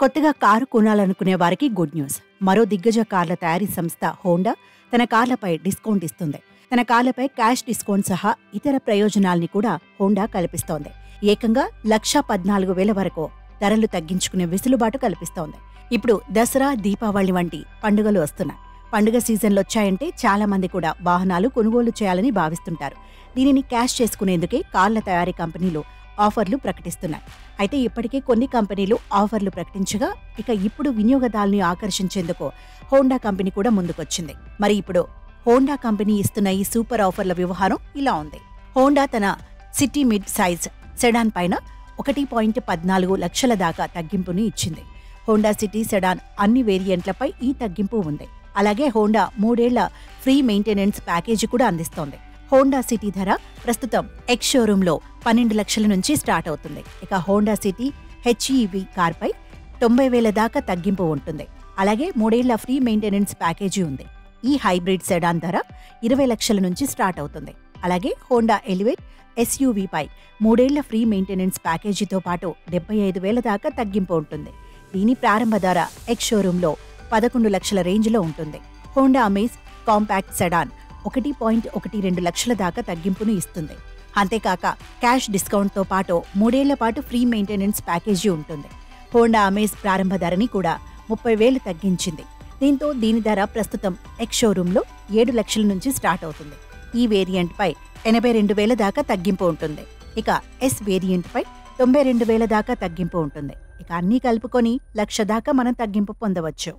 కొత్తగా కారు కొనాలనుకునే వారికి good news. మరో దిగ్గజ కార్ల తయారీ సంస్థ హోండా తన కార్లపై డిస్కౌంట్ ఇస్తుంది. తన కార్లపై క్యాష్ డిస్కౌంట్ సహా ఇతర ప్రయోజనాల్ని కూడా హోండా కల్పిస్తోంది. ఏకంగా 1,14,000 వరకు ధరలు తగ్గించుకునే వెసులుబాటు కల్పిస్తోంది. ఇప్పుడు దసరా, దీపావళి వంటి పండుగలు వస్తున్నాయి. పండుగ సీజన్లొచ్చాయంటే చాలా మంది కూడా వాహనాలు కొనుగోలు చేయాలని భావిస్తుంటారు. దీనిని క్యాష్ చేసుకునేందుకే కార్ల తయారీ కంపెనీలు ఆఫర్లు ప్రకటిస్తున్నాయి. అయితే ఇప్పటికే కొన్ని కంపెనీలు ఆఫర్లు ప్రకటించగా ఇప్పుడు వినియోగదారుల్ని ఆకర్షించేందుకు హోండా కంపెనీ కూడా ముందుకొచ్చింది. మరి ఇప్పుడు హోండా కంపెనీ ఇస్తున్న ఈ సూపర్ ఆఫర్ల వ్యవహారం ఇలా ఉంది. హోండా తన సిటీ మిడ్ సైజ్ సెడాన్ పైన 1.14 లక్షల దాకా తగ్గింపుని ఇచ్చింది. హోండా సిటీ సెడాన్ అన్ని వేరియంట్లపై ఈ తగ్గింపు ఉంది. అలాగే హోండా 3 ఏళ్ల ఫ్రీ మెయింటెనెన్స్ ప్యాకేజీ కూడా అందిస్తోంది. హోండా సిటీ ధర ప్రస్తుతం ఎక్స్ షోరూంలో 12 లక్షల నుంచి స్టార్ట్ అవుతుంది. హోండా సిటీ హెచ్ఈవి కార్పై 90,000 దాకా తగ్గింపు ఉంటుంది. అలాగే 3 ఏళ్ల ఫ్రీ మెయింటెనెన్స్ ప్యాకేజీ ఉంది. ఈ హైబ్రిడ్ సెడాన్ ధర 20 లక్షల నుంచి స్టార్ట్ అవుతుంది. అలాగే హోండా ఎలివేట్ ఎస్యూవీపై 3 ఏళ్ల ఫ్రీ మెయింటెనెన్స్ ప్యాకేజీతో పాటు 75,000 దాకా తగ్గింపు ఉంటుంది. దీని ప్రారంభ ధర ఎక్స్ షోరూంలో 11 లక్షల రేంజ్లో ఉంటుంది. హోండా అమేజ్ కాంపాక్ట్ సెడాన్ 1.12 లక్షల దాకా తగ్గింపును ఇస్తుంది. అంతేకాక క్యాష్ డిస్కౌంట్తో పాటు 3 ఏళ్ల పాటు ఫ్రీ మెయింటెనెన్స్ ప్యాకేజీ ఉంటుంది. హోండా అమేజ్ ప్రారంభ ధరని కూడా 30,000 తగ్గించింది. దీంతో దీని ధర ప్రస్తుతం ఎక్స్ షోరూంలో 7 లక్షల నుంచి స్టార్ట్ అవుతుంది. ఈ వేరియంట్పై 82,000 దాకా తగ్గింపు ఉంటుంది. ఎస్ వేరియంట్పై 92,000 దాకా తగ్గింపు ఉంటుంది. అన్నీ కలుపుకొని 1,00,000 దాకా మనం తగ్గింపు పొందవచ్చు.